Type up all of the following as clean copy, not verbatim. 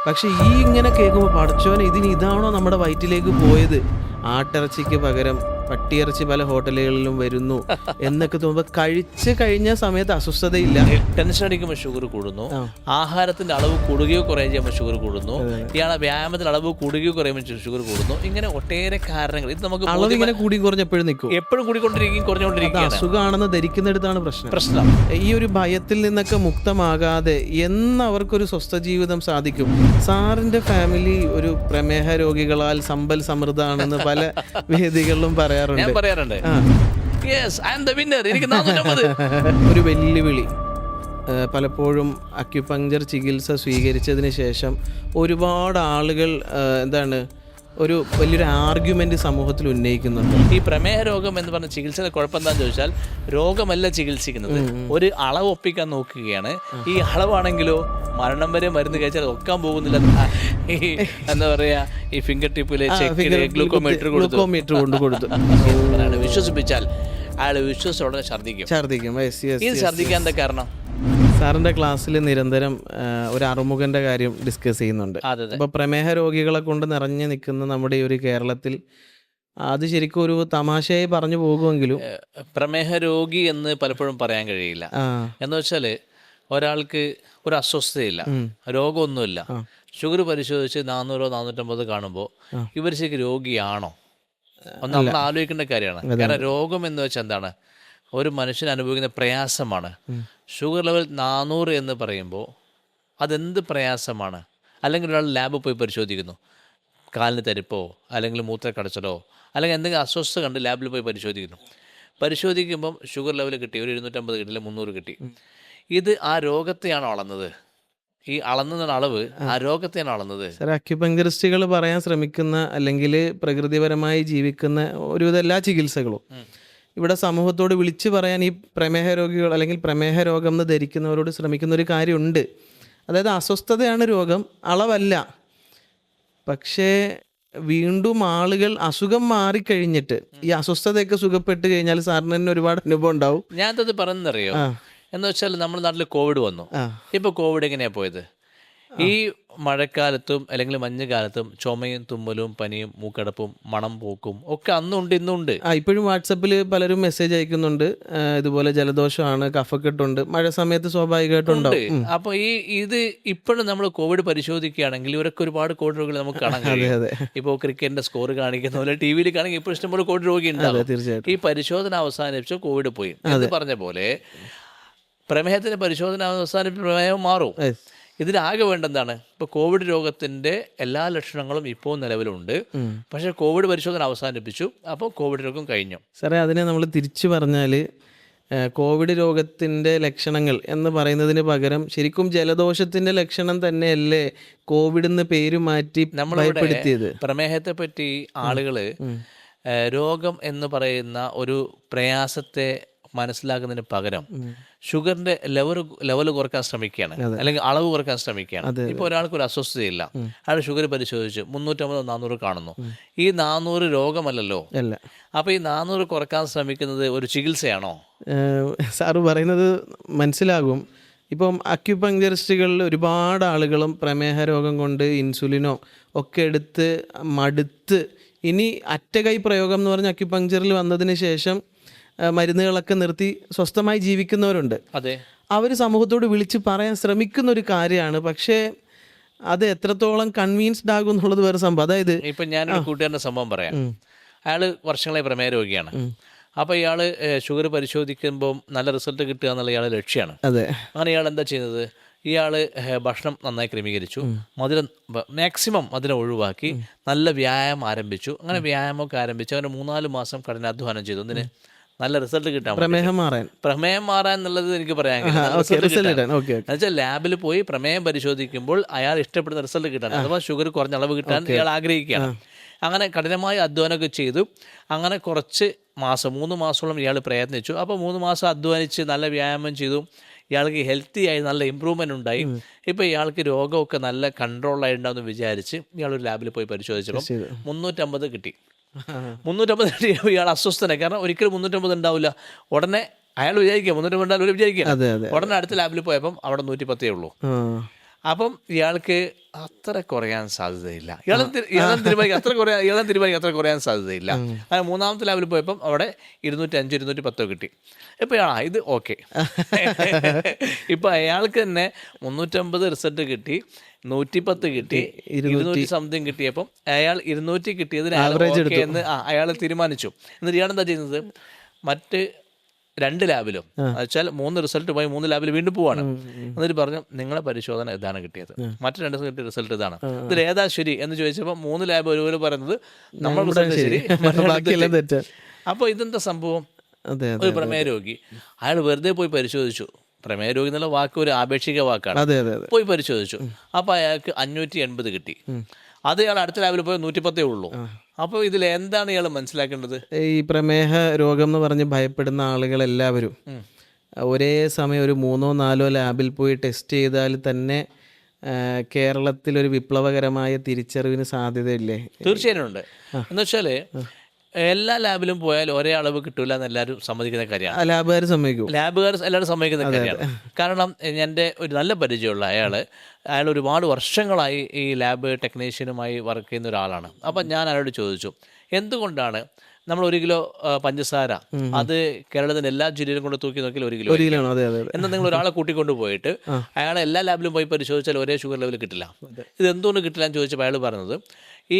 പക്ഷെ ഈ ഇങ്ങനെ കേൾക്കുമ്പോൾ പടച്ചോനെ ഇതിന് ഇതാണോ നമ്മുടെ വയറ്റിലേക്ക് പോയത്, ആട്ടിറച്ചിക്ക് പകരം പട്ടിയിറച്ചി പല ഹോട്ടലുകളിലും വരുന്നു എന്നൊക്കെ തോന്നുമ്പോൾ കഴിച്ച് കഴിഞ്ഞ സമയത്ത് അസ്വസ്ഥതയില്ല. ടെൻഷൻ അടിക്കുമ്പോൾ ഷുഗർ കൂടുന്നു, ആ. ആഹാരത്തിന്റെ അളവ് കൂടുകയോ കുറയുകയോ ചെയ്യുമ്പോൾ ഷുഗർ കൂടുന്നു, ഇയാളെ വ്യായാമത്തിന്റെ അളവ് കൂടുകയോ കുറയുമ്പോൾ ഷുഗർ കൂടുന്നു. ഇങ്ങനെ ഒട്ടേറെ കാരണങ്ങൾ. ഇത് നമുക്ക് അളവ് ഇങ്ങനെ കൂടി കുറഞ്ഞെപ്പോഴും നിൽക്കും. എപ്പോഴും കൂടിക്കൊണ്ടിരിക്കുകയും അത് കുറഞ്ഞുകൊണ്ടിരിക്കുകയാണ്. അസുഖമാണെന്ന് ധരിക്കുന്നിടത്താണ് പ്രശ്നം. ഈ ഒരു ഭയത്തിൽ നിന്നൊക്കെ മുക്തമാകാതെ അവർക്കൊരു സ്വസ്ഥ ജീവിതം സാധിക്കും. സാറിന്റെ ഫാമിലി ഒരു പ്രമേഹ രോഗികളാൽ സമ്പൽ സമൃദ്ധമാണെന്ന് പല വേദികളിലും ഞാൻ പറയാറുണ്ട്. Yes, I am the winner. എനിക്ക് 450. ഒരു വെല്ലുവിളി പലപ്പോഴും അക്യുപങ്ചർ ചികിത്സ സ്വീകരിച്ചതിന് ശേഷം ഒരുപാട് ആളുകൾ ഒരു വലിയൊരു ആർഗ്യുമെന്റ് സമൂഹത്തിൽ ഉന്നയിക്കുന്നുണ്ട്. ഈ പ്രമേഹ രോഗം എന്ന് പറഞ്ഞ ചികിത്സയുടെ കുഴപ്പം എന്താണെന്ന് ചോദിച്ചാൽ, രോഗമല്ല ചികിത്സിക്കുന്നത്, ഒരു അളവ് ഒപ്പിക്കാൻ നോക്കുകയാണ്. ഈ അളവാണെങ്കിലോ മരണം വരെ മരുന്ന് കഴിച്ചാൽ ഒക്കാൻ പോകുന്നില്ല. ഈ എന്താ പറയാ, ഈ ഫിംഗർ ടിപ്പിലെ ഗ്ലൂക്കോമീറ്റർ കൊടുത്തു വിശ്വസിപ്പിച്ചാൽ അയാൾ വിശ്വസിച്ച ഉടനെ ഛർദ്ദിക്കും. ഇത് ഛർദ്ദിക്കാൻ എന്താ കാരണം? സാറിന്റെ ക്ലാസ്സിൽ നിരന്തരം ഒരു അറുമുഖന്റെ കാര്യം ഡിസ്കസ് ചെയ്യുന്നുണ്ട്. അപ്പൊ പ്രമേഹ രോഗികളെ കൊണ്ട് നിറഞ്ഞു നിൽക്കുന്ന നമ്മുടെ ഈ ഒരു കേരളത്തിൽ അത് ശരിക്കും ഒരു തമാശയായി പറഞ്ഞു പോകുമെങ്കിലും പ്രമേഹ രോഗി എന്ന് പലപ്പോഴും പറയാൻ കഴിയില്ല. എന്ന് വെച്ചാല് ഒരാൾക്ക് ഒരു അസ്വസ്ഥതയില്ല, രോഗമൊന്നുമില്ല, ഷുഗർ പരിശോധിച്ച് 400-450 കാണുമ്പോൾ ഇവർ ശരിക്കും രോഗിയാണോ ഒന്ന് നമ്മൾ ആലോചിക്കേണ്ട കാര്യമാണ്. കാരണം രോഗം എന്ന് വെച്ചാൽ എന്താണ്? ഒരു മനുഷ്യൻ അനുഭവിക്കുന്ന പ്രയാസമാണ്. ഷുഗർ ലെവൽ 400 എന്ന് പറയുമ്പോൾ അതെന്ത് പ്രയാസമാണ്? അല്ലെങ്കിൽ ഒരാൾ ലാബിൽ പോയി പരിശോധിക്കുന്നു, കാലിന് തരിപ്പോ അല്ലെങ്കിൽ മൂത്രക്കടച്ചലോ അല്ലെങ്കിൽ എന്തെങ്കിലും അസ്വസ്ഥത കണ്ട് ലാബിൽ പോയി പരിശോധിക്കുമ്പം ഷുഗർ ലെവൽ കിട്ടി, ഒരു 250 കിട്ടില്ല, 300 കിട്ടി. ഇത് ആ രോഗത്തെയാണോ അളന്നത്? ഈ അളന്ന അളവ് ആ രോഗത്തെയാണ് അളന്നത്. സാർ, അക്യുപങ്ചറിസ്റ്റുകൾ പറയാൻ ശ്രമിക്കുന്ന അല്ലെങ്കിൽ പ്രകൃതിപരമായി ജീവിക്കുന്ന ഒരുവിധ എല്ലാ ചികിത്സകളും ഇവിടെ സമൂഹത്തോട് വിളിച്ചു പറയാൻ ഈ പ്രമേഹ രോഗികൾ അല്ലെങ്കിൽ പ്രമേഹ രോഗം എന്ന് ധരിക്കുന്നവരോട് ശ്രമിക്കുന്ന ഒരു കാര്യമുണ്ട്. അതായത് അസ്വസ്ഥതയാണ് രോഗം, അളവല്ല. പക്ഷേ വീണ്ടും ആളുകൾ അസുഖം മാറിക്കഴിഞ്ഞിട്ട് ഈ അസ്വസ്ഥതയൊക്കെ സുഖപ്പെട്ട് കഴിഞ്ഞാൽ സാറിന് തന്നെ ഒരുപാട് അനുഭവം ഉണ്ടാവും. ഞാനത് പറയുന്നറിയോ എന്ന് വെച്ചാൽ, നമ്മുടെ നാട്ടിൽ കോവിഡ് വന്നു. ഇപ്പോൾ കോവിഡ് എങ്ങനെയാണ് പോയത്? ഈ മഴക്കാലത്തും അല്ലെങ്കിൽ മഞ്ഞുകാലത്തും ചുമയും തുമ്മലും പനിയും മൂക്കടപ്പും മണം പോക്കും ഒക്കെ അന്നുണ്ട് ഇന്നുണ്ട്. ഇപ്പോഴും വാട്സപ്പിൽ പലരും മെസ്സേജ് അയക്കുന്നുണ്ട്, ഇതുപോലെ ജലദോഷമാണ്, കഫക്കെട്ടുണ്ട്, മഴ സമയത്ത് സ്വാഭാവികമായിട്ടുണ്ട്. അപ്പോൾ ഇത് ഇപ്പോഴും നമ്മൾ കോവിഡ് പരിശോധിക്കുകയാണെങ്കിൽ ഇവരൊക്കെ ഒരുപാട് കോവിഡ് രോഗികൾ നമുക്ക് കാണാൻ കഴിയും. ഇപ്പോൾ ക്രിക്കറ്റിന്റെ സ്കോർ കാണിക്കുന്ന പോലെ ടി വിയിൽ കാണെങ്കിൽ ഇപ്പോൾ ഇഷ്ടംപോലെ കോവിഡ് രോഗി ഉണ്ടാവും. തീർച്ചയായിട്ടും. ഈ പരിശോധന അവസാനിപ്പിച്ച് കോവിഡ് പോയി എന്ന് പറഞ്ഞ പോലെ പ്രമേഹത്തിന്റെ പരിശോധന അവസാനിപ്പിച്ച് പ്രമേഹം മാറും. ഇതിനാകെ വേണ്ടെന്താണ്? ഇപ്പോൾ കോവിഡ് രോഗത്തിൻ്റെ എല്ലാ ലക്ഷണങ്ങളും ഇപ്പോൾ നിലവിലുണ്ട്, പക്ഷേ കോവിഡ് പരിശോധന അവസാനിപ്പിച്ചു, അപ്പോൾ കോവിഡ് രോഗം കഴിഞ്ഞു. സാറേ, അതിനെ നമ്മൾ തിരിച്ചു പറഞ്ഞാൽ കോവിഡ് രോഗത്തിൻ്റെ ലക്ഷണങ്ങൾ എന്ന് പറയുന്നതിന് പകരം ശരിക്കും ജലദോഷത്തിൻ്റെ ലക്ഷണം തന്നെയല്ലേ കോവിഡ് എന്ന് പേര് മാറ്റി ഭയപ്പെടുത്തിയത്? പ്രമേഹത്തെ പറ്റി ആളുകൾ രോഗം എന്ന് പറയുന്ന ഒരു പ്രയാസത്തെ മനസ്സിലാക്കുന്നതിന് പകരം ഷുഗറിന്റെ ലെവൽ കുറക്കാൻ ശ്രമിക്കുകയാണ്, അല്ലെങ്കിൽ അളവ് കുറക്കാൻ ശ്രമിക്കുകയാണ്. ഇപ്പോൾ ഒരാൾക്ക് ഒരു അസ്വസ്ഥതയില്ല, അയാൾ ഷുഗർ പരിശോധിച്ച് 350-400 കാണുന്നു. ഈ 400 രോഗമല്ലല്ലോ. അപ്പോൾ ഈ 400 കുറക്കാൻ ശ്രമിക്കുന്നത് ഒരു ചികിത്സയാണോ? സാറ് പറയുന്നത് മനസ്സിലാകും. ഇപ്പം അക്യുപങ്ചറിസ്റ്റുകളിൽ ഒരുപാട് ആളുകളും പ്രമേഹ രോഗം കൊണ്ട് ഇൻസുലിനോ ഒക്കെ എടുത്ത് മടുത്ത് ഇനി അറ്റകൈ പ്രയോഗം എന്ന് പറഞ്ഞ അക്യുപങ്ചറിൽ വന്നതിന് ശേഷം മരുന്നുകളൊക്കെ നിർത്തി സ്വസ്ഥമായി ജീവിക്കുന്നവരുണ്ട്. അവർ സമൂഹത്തോട് വിളിച്ച് പറയാൻ ശ്രമിക്കുന്ന ഒരു കാര്യമാണ്. പക്ഷേ അത് എത്രത്തോളം കൺവീൻസ്ഡ് ആകും എന്നുള്ളത് വേറെ സംഭവം. അതായത് ഇപ്പം ഞാനൊരു കൂട്ടുകാരൻ്റെ സംഭവം പറയാം. അയാൾ വർഷങ്ങളായി പ്രമേഹ രോഗിയാണ്. അപ്പോൾ ഇയാൾ ഷുഗർ പരിശോധിക്കുമ്പോൾ നല്ല റിസൾട്ട് കിട്ടുക എന്നുള്ള ഇയാളുടെ ലക്ഷ്യമാണ്. അങ്ങനെ ഇയാൾ എന്താ ചെയ്യുന്നത്? ഇയാൾ ഭക്ഷണം നന്നായി ക്രമീകരിച്ചു, മാക്സിമം മധുരം ഒഴിവാക്കി, നല്ല വ്യായാമം ആരംഭിച്ചു. അങ്ങനെ വ്യായാമമൊക്കെ ആരംഭിച്ചു. അങ്ങനെ 3-4 മാസം കഠിനാധ്വാനം ചെയ്തു. എന്തിന്? നല്ല റിസൾട്ട് കിട്ടാൻ, പ്രമേഹം മാറാൻ എന്നുള്ളത് എനിക്ക് പറയാൻ എന്നുവെച്ചാൽ ലാബിൽ പോയി പ്രമേഹം പരിശോധിക്കുമ്പോൾ അയാൾ ഇഷ്ടപ്പെടുന്ന റിസൾട്ട് കിട്ടാൻ, അഥവാ ഷുഗർ കുറഞ്ഞ അളവ് കിട്ടാൻ ഇയാൾ ആഗ്രഹിക്കുകയാണ്. അങ്ങനെ കഠിനമായ അധ്വാനമൊക്കെ ചെയ്തു. അങ്ങനെ കുറച്ച് മാസം 3 മാസത്തോളം ഇയാൾ പ്രയത്നിച്ചു. അപ്പോൾ 3 മാസം അധ്വാനിച്ച് നല്ല വ്യായാമം ചെയ്തു. ഇയാൾക്ക് ഹെൽത്തി ആയി നല്ല ഇമ്പ്രൂവ്മെൻ്റ് ഉണ്ടായി. ഇപ്പോൾ ഇയാൾക്ക് രോഗമൊക്കെ നല്ല കൺട്രോളായിട്ടുണ്ടാവുമെന്ന് വിചാരിച്ച് ഇയാളൊരു ലാബിൽ പോയി പരിശോധിച്ചപ്പോൾ 350 കിട്ടി. 350 കിട്ടിയപ്പോൾ ഇയാൾ അസ്വസ്ഥനായി. കാരണം ഒരിക്കലും 350 ഉണ്ടാവില്ല. ഉടനെ അയാൾ വിചാരിക്കുക 350 ഉണ്ടാവില്ല, വിചാരിക്കുക. ഉടനെ അടുത്ത ലാബിൽ പോയപ്പം അവിടെ 110 ഉള്ളൂ. അപ്പം ഇയാൾക്ക് അത്ര കുറയാൻ സാധ്യതയില്ല. ഇയാളെ തീരുമാനിക്കും അത്ര കുറയാൻ സാധ്യതയില്ല. അങ്ങനെ മൂന്നാമത്തെ ലാബിൽ പോയപ്പം അവിടെ 205 210 കിട്ടി. ഇപ്പം ഇത് ഓക്കെ. ഇപ്പം അയാൾക്ക് തന്നെ 350 റിസൾട്ട് കിട്ടി, 110 കിട്ടി, 200 സംതിങ് കിട്ടിയപ്പം അയാൾ 200 കിട്ടിയതിന് എന്ന് അയാൾ തീരുമാനിച്ചു. എന്നിട്ട് ഇയാൾ എന്താ ചെയ്യുന്നത്, മറ്റ് 2 ലാബിലും വെച്ചാൽ 3 റിസൾട്ട് പോയി 3 ലാബിൽ വീണ്ടും പോവാണ്. എന്നിട്ട് പറഞ്ഞു നിങ്ങളെ പരിശോധന ഇതാണ് കിട്ടിയത്, മറ്റു 2 ദിവസം കിട്ടിയ റിസൾട്ട് ഇതാണ്, ഇതിൽ ഏതാ ശരി എന്ന് ചോദിച്ചപ്പോൾ 3 ലാബ് ഒരുപോലെ പറയുന്നത് നമ്മൾ റിസൾട്ട് ശരി. അപ്പോൾ ഇതെന്താ സംഭവം? ഒരു പ്രമേയ രോഗി അയാൾ വെറുതെ പോയി പരിശോധിച്ചു. പ്രമേയ രോഗി എന്നുള്ള വാക്ക് ഒരു ആപേക്ഷിക വാക്കാണ്. പോയി പരിശോധിച്ചു. അപ്പോൾ അയാൾക്ക് 580 കിട്ടി. അത് ഇയാൾ അടുത്ത ലാബിൽ പോയി 110 ഉള്ളൂ. അപ്പോൾ ഇതിൽ എന്താണ് ഇയാൾ മനസ്സിലാക്കേണ്ടത്? ഈ പ്രമേഹ രോഗം എന്ന് പറഞ്ഞ് ഭയപ്പെടുന്ന ആളുകളെല്ലാവരും ഒരേ സമയം ഒരു 3 4 ലാബിൽ പോയി ടെസ്റ്റ് ചെയ്താൽ തന്നെ കേരളത്തിലൊരു വിപ്ലവകരമായ തിരിച്ചറിവിന് സാധ്യതയില്ലേ? തീർച്ചയായും ഉണ്ട്. എന്നുവെച്ചാൽ എല്ലാ ലാബിലും പോയാൽ ഒരേ അളവ് കിട്ടൂല എന്ന് എല്ലാവരും സമ്മതിക്കുന്ന കാര്യമാണ്. ലാബുകാർ സമ്മതിക്കും, ലാബുകാർ എല്ലാവരും സമ്മതിക്കുന്ന കാര്യമാണ്. കാരണം എൻ്റെ ഒരു നല്ല പരിചയമുള്ള അയാൾ ഒരുപാട് വർഷങ്ങളായി ഈ ലാബ് ടെക്നീഷ്യനുമായി വർക്ക് ചെയ്യുന്ന ഒരാളാണ്. അപ്പം ഞാൻ അയാളോട് ചോദിച്ചു, എന്തുകൊണ്ടാണ് നമ്മൾ 1 കിലോ പഞ്ചസാര അത് കേരളത്തിൻ്റെ എല്ലാ ജില്ലയിലും കൊണ്ട് തൂക്കി നോക്കിയാൽ 1 കിലോ എന്നാൽ നിങ്ങൾ ഒരാളെ കൂട്ടിക്കൊണ്ട് പോയിട്ട് അയാളെ എല്ലാ ലാബിലും പോയി പരിശോധിച്ചാൽ ഒരേ ഷുഗർ ലെവൽ കിട്ടില്ല. ഇത് എന്തുകൊണ്ട് കിട്ടില്ല എന്ന് ചോദിച്ചപ്പോൾ അയാൾ പറഞ്ഞത്, ഈ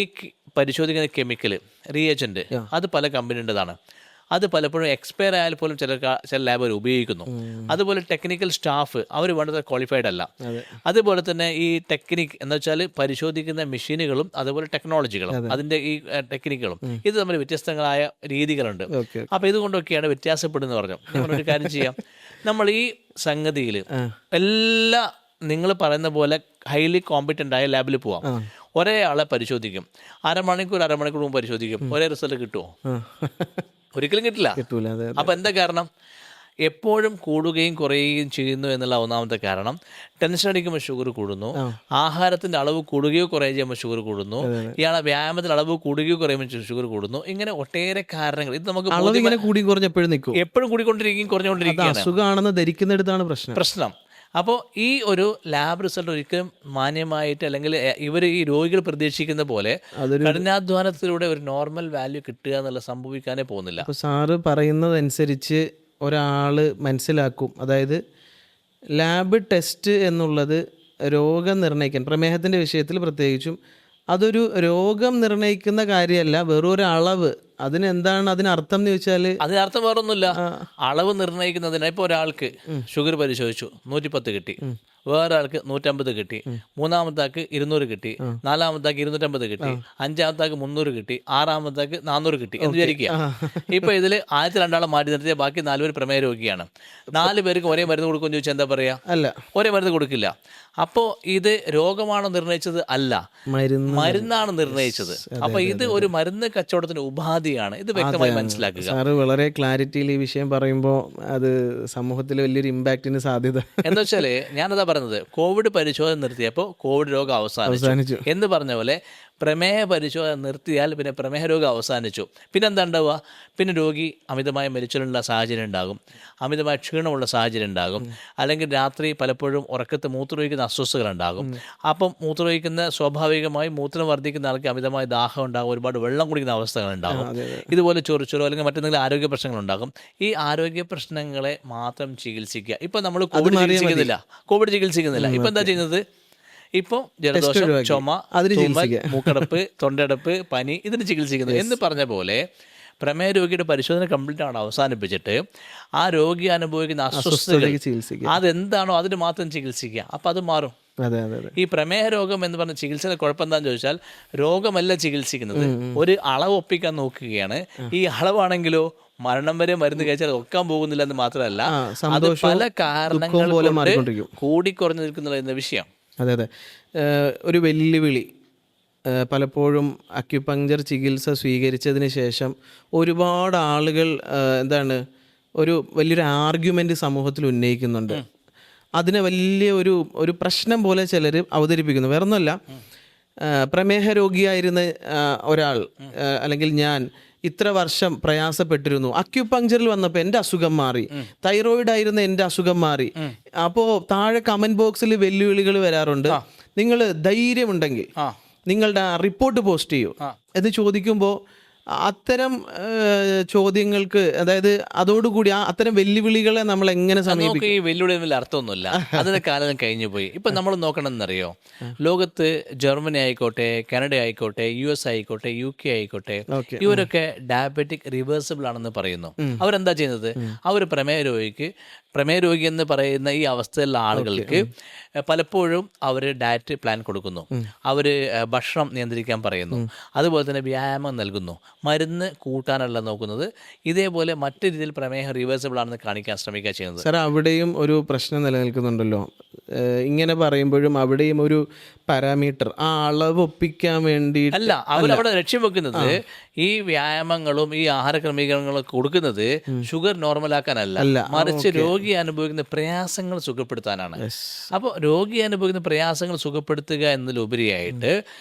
പരിശോധിക്കുന്ന കെമിക്കൽ റിയേജൻറ്റ് അത് പല കമ്പനിയുടേതാണ്. അത് പലപ്പോഴും എക്സ്പയർ ആയാൽ പോലും ചില ലാബുകൾ ഉപയോഗിക്കുന്നു. അതുപോലെ ടെക്നിക്കൽ സ്റ്റാഫ് അവർ വളരെ ക്വാളിഫൈഡ് അല്ല. അതുപോലെ തന്നെ ഈ ടെക്നിക്ക് എന്ന് വെച്ചാൽ പരിശോധിക്കുന്ന മെഷീനുകളും അതുപോലെ ടെക്നോളജികളും അതിൻ്റെ ഈ ടെക്നിക്കുകളും ഇത് തമ്മിൽ വ്യത്യസ്തങ്ങളായ രീതികളുണ്ട്. അപ്പോൾ ഇതുകൊണ്ടൊക്കെയാണ് വ്യത്യാസപ്പെടുന്നത് പറഞ്ഞു. നമ്മളൊരു കാര്യം ചെയ്യാം, നമ്മൾ ഈ സംഗതിയിൽ എല്ലാ നിങ്ങൾ പറയുന്ന പോലെ ഹൈലി കോമ്പറ്റൻ്റ് ആയ ലാബിൽ പോവാം. ഒരേ ആളെ പരിശോധിക്കും, അരമണിക്കൂർ മുമ്പ് പരിശോധിക്കും, ഒരേ റിസൾട്ട് കിട്ടുമോ? ഒരിക്കലും കിട്ടില്ല. അപ്പം എന്താ കാരണം? എപ്പോഴും കൂടുകയും കുറയുകയും ചെയ്യുന്നു എന്നുള്ള ഒന്നാമത്തെ കാരണം, ടെൻഷൻ അടിക്കുമ്പോൾ ഷുഗർ കൂടുന്നു, ആഹാരത്തിൻ്റെ അളവ് കൂടുകയോ കുറയുകയോ ചെയ്യുമ്പോൾ ഷുഗർ കൂടുന്നു, ഇയാളെ വ്യായാമത്തിൻ്റെ അളവ് കൂടുകയോ കുറയുമ്പോൾ ഷുഗർ കൂടുന്നു. ഇങ്ങനെ ഒട്ടേറെ കാരണങ്ങൾ. ഇത് നമുക്ക് എപ്പോഴും കൂടിക്കൊണ്ടിരിക്കുകയും കുറഞ്ഞുകൊണ്ടിരിക്കുകയാണ്. അസുഖമാണെന്ന് ധരിക്കുന്നിടത്താണ് പ്രശ്നം. അപ്പോൾ ഈ ഒരു ലാബ് റിസൾട്ട് ഒരിക്കലും മാന്യമായിട്ട് അല്ലെങ്കിൽ ഇവർ ഈ രോഗികൾ പ്രതീക്ഷിക്കുന്ന പോലെ കഠിനാധ്വാനത്തിലൂടെ ഒരു നോർമൽ വാല്യൂ കിട്ടുക എന്നുള്ള സംഭവിക്കാനേ പോകുന്നില്ല. അപ്പോൾ സാറ് പറയുന്നതനുസരിച്ച് ഒരാൾ മനസ്സിലാക്കും, അതായത് ലാബ് ടെസ്റ്റ് എന്നുള്ളത് രോഗം നിർണ്ണയിക്കാൻ, പ്രമേഹത്തിൻ്റെ വിഷയത്തിൽ പ്രത്യേകിച്ചും അതൊരു രോഗം നിർണ്ണയിക്കുന്ന കാര്യമല്ല, വെറും ഒരു അളവ്. അതിനർത്ഥം എന്ന് ചോദിച്ചാൽ അതിനർത്ഥം വേറൊന്നുമില്ല. അളവ് നിർണ്ണയിക്കുന്നതിന് ഇപ്പോൾ ഒരാൾക്ക് ഷുഗർ പരിശോധിച്ചു 110 കിട്ടി, വേറെ ആൾക്ക് 150 കിട്ടി, മൂന്നാമത്തെ ആൾക്ക് 200 കിട്ടി, നാലാമത്തെ ആൾക്ക് 250 കിട്ടി, അഞ്ചാമത്തെ ആൾക്ക് 300 കിട്ടി, ആറാമത്തെ ആൾക്ക് 400 കിട്ടി എന്ന് വിചാരിക്കുക. ഇപ്പൊ ഇതിൽ ആദ്യത്തെ 2 ആളെ മാറ്റി നിർത്തിയ ബാക്കി 4 പേര് പ്രമേയ രോഗിയാണ്. 4 പേർക്ക് ഒരേ മരുന്ന് കൊടുക്കുമെന്ന് ചോദിച്ചാൽ എന്താ പറയാ? അല്ല, ഒരേ മരുന്ന് കൊടുക്കില്ല. അപ്പോൾ ഇത് രോഗമാണോ നിർണയിച്ചത്? അല്ല, മരുന്നാണ് നിർണയിച്ചത്. അപ്പൊ ഇത് ഒരു മരുന്ന് കച്ചവടത്തിന്റെ ഉപാധിയാണ്. ഇത് വ്യക്തമായി മനസ്സിലാക്കുക. സാറ് വളരെ ക്ലാരിറ്റിയിൽ ഈ വിഷയം പറയുമ്പോൾ അത് സമൂഹത്തിൽ വലിയൊരു ഇമ്പാക്റ്റിന് സാധ്യത. എന്താ വെച്ചാല് ഞാനതാ പറഞ്ഞത്, കോവിഡ് പരിശോധന നിർത്തിയപ്പോൾ കോവിഡ് രോഗം അവസാനിച്ചു എന്ന് പറഞ്ഞ പോലെ പ്രമേഹ പരിശോധന നിർത്തിയാൽ പിന്നെ പ്രമേഹ രോഗം അവസാനിച്ചു. പിന്നെ എന്താ ഉണ്ടാവുക? പിന്നെ രോഗി അമിതമായ മരിച്ചിലുള്ള സാഹചര്യം ഉണ്ടാകും, അമിതമായ ക്ഷീണമുള്ള സാഹചര്യം ഉണ്ടാകും, അല്ലെങ്കിൽ രാത്രി പലപ്പോഴും ഉറക്കത്ത് മൂത്രമൊഴിക്കുന്ന അസ്വസ്ഥതകളുണ്ടാകും. അപ്പം മൂത്രമൊഴിക്കുന്ന സ്വാഭാവികമായി മൂത്രം വർദ്ധിക്കുന്ന ആൾക്ക് അമിതമായ ദാഹം ഉണ്ടാകും, ഒരുപാട് വെള്ളം കുടിക്കുന്ന അവസ്ഥകളുണ്ടാകും, ഇതുപോലെ ചൊറിച്ചലോ അല്ലെങ്കിൽ മറ്റെന്തെങ്കിലും ആരോഗ്യ പ്രശ്നങ്ങളുണ്ടാകും. ഈ ആരോഗ്യ പ്രശ്നങ്ങളെ മാത്രം ചികിത്സിക്കുക. ഇപ്പം നമ്മൾ കോവിഡ് ചികിത്സിക്കുന്നില്ല. ഇപ്പം എന്താ ചെയ്യുന്നത്? ഇപ്പോൾ ജലദോഷം, ചുമ, മൂക്കടപ്പ്, തൊണ്ടടപ്പ്, പനി ഇതിന് ചികിത്സിക്കുന്നത് എന്ന് പറഞ്ഞ പോലെ പ്രമേയ രോഗിയുടെ പരിശോധന കംപ്ലീറ്റ് ആണ് അവസാനിപ്പിച്ചിട്ട് ആ രോഗി അനുഭവിക്കുന്ന അസ്വസ്ഥതകൾ അതെന്താണോ അതിന് മാത്രം ചികിത്സിക്കുക. അപ്പം അത് മാറും. ഈ പ്രമേഹ രോഗം എന്ന് പറഞ്ഞ ചികിത്സയുടെ കുഴപ്പം എന്താണെന്ന് ചോദിച്ചാൽ, രോഗമല്ല ചികിത്സിക്കുന്നത്, ഒരു അളവ് ഒപ്പിക്കാൻ നോക്കുകയാണ്. ഈ അളവാണെങ്കിലോ മരണം വരെ മരുന്ന് കഴിച്ചാൽ ഒക്കാൻ പോകുന്നില്ല എന്ന് മാത്രമല്ല, അത് പല കാരണങ്ങൾ കൊണ്ട് കൂടിക്കുറഞ്ഞു നിൽക്കുന്നില്ല എന്ന വിഷയം. അതെ, ഒരു വെല്ലുവിളി പലപ്പോഴും അക്യുപങ്ചർ ചികിത്സ സ്വീകരിച്ചതിന് ശേഷം ഒരുപാട് ആളുകൾ വലിയൊരു ആർഗ്യുമെൻ്റ് സമൂഹത്തിൽ ഉന്നയിക്കുന്നുണ്ട്. അതിനെ വലിയ ഒരു പ്രശ്നം പോലെ ചിലർ അവതരിപ്പിക്കുന്നു. വേറൊന്നുമല്ല, പ്രമേഹ രോഗിയായിരുന്ന ഒരാൾ അല്ലെങ്കിൽ ഞാൻ ഇത്ര വർഷം പ്രയാസപ്പെട്ടിരുന്നു, അക്യുപങ്ചറിൽ വന്നപ്പോൾ എൻ്റെ അസുഖം മാറി, തൈറോയിഡ് ആയിരുന്ന എൻ്റെ അസുഖം മാറി. അപ്പോൾ താഴെ കമന്റ് ബോക്സിൽ വെല്ലുവിളികൾ വരാറുണ്ട്. നിങ്ങൾ ധൈര്യമുണ്ടെങ്കിൽ നിങ്ങളുടെ റിപ്പോർട്ട് പോസ്റ്റ് ചെയ്യൂ എന്ന് ചോദിക്കുമ്പോൾ അത്തരം ചോദ്യങ്ങൾക്ക്, അതായത് അതോടുകൂടി അത്തരം വെല്ലുവിളികളെ നമ്മൾ എങ്ങനെ സമീപിക്കും? ഈ വെല്ലുവിളി തമ്മിൽ അർത്ഥമൊന്നുമില്ല, അതിന്റെ കാലം കഴിഞ്ഞു പോയി. ഇപ്പൊ നമ്മൾ നോക്കണമെന്നറിയോ, ലോകത്ത് ജർമ്മനി ആയിക്കോട്ടെ, കാനഡ ആയിക്കോട്ടെ, US ആയിക്കോട്ടെ, UK ആയിക്കോട്ടെ, ഇവരൊക്കെ ഡയബറ്റിക് റിവേഴ്സിബിൾ ആണെന്ന് പറയുന്നു. അവരെന്താ ചെയ്യുന്നത്? അവർ പ്രമേയ രോഗി എന്ന് പറയുന്ന ഈ അവസ്ഥയിലുള്ള ആളുകൾക്ക് പലപ്പോഴും അവർ ഡയറ്റ് പ്ലാൻ കൊടുക്കുന്നു, അവർ ഭക്ഷണം നിയന്ത്രിക്കാൻ പറയുന്നു, അതുപോലെ തന്നെ വ്യായാമം നൽകുന്നു, മരുന്ന് കൂട്ടാനല്ല നോക്കുന്നത്. ഇതേപോലെ മറ്റു രീതിയിൽ പ്രമേഹം റിവേഴ്സിബിൾ ആണെന്ന് കാണിക്കാൻ ശ്രമിക്കുക ചെയ്യുന്നത്. സാർ, അവിടെയും ഒരു പ്രശ്നം നിലനിൽക്കുന്നുണ്ടല്ലോ. ഇങ്ങനെ പറയുമ്പോഴും അവിടെയും ഒരു പാരാമീറ്റർ, ആ അളവ് ഒപ്പിക്കാൻ വേണ്ടി അല്ല അവരവിടെ ലക്ഷ്യം വെക്കുന്നത്. ഈ വ്യായാമങ്ങളും ഈ ആഹാര ക്രമീകരണങ്ങളും കൊടുക്കുന്നത് ഷുഗർ നോർമലാക്കാനല്ല, മറിച്ച് രോഗി അനുഭവിക്കുന്ന പ്രയാസങ്ങൾ സുഖപ്പെടുത്താനാണ്. അപ്പോൾ രോഗി അനുഭവിക്കുന്ന പ്രയാസങ്ങൾ സുഖപ്പെടുത്തുക എന്നതിലുപരിയായിട്ട്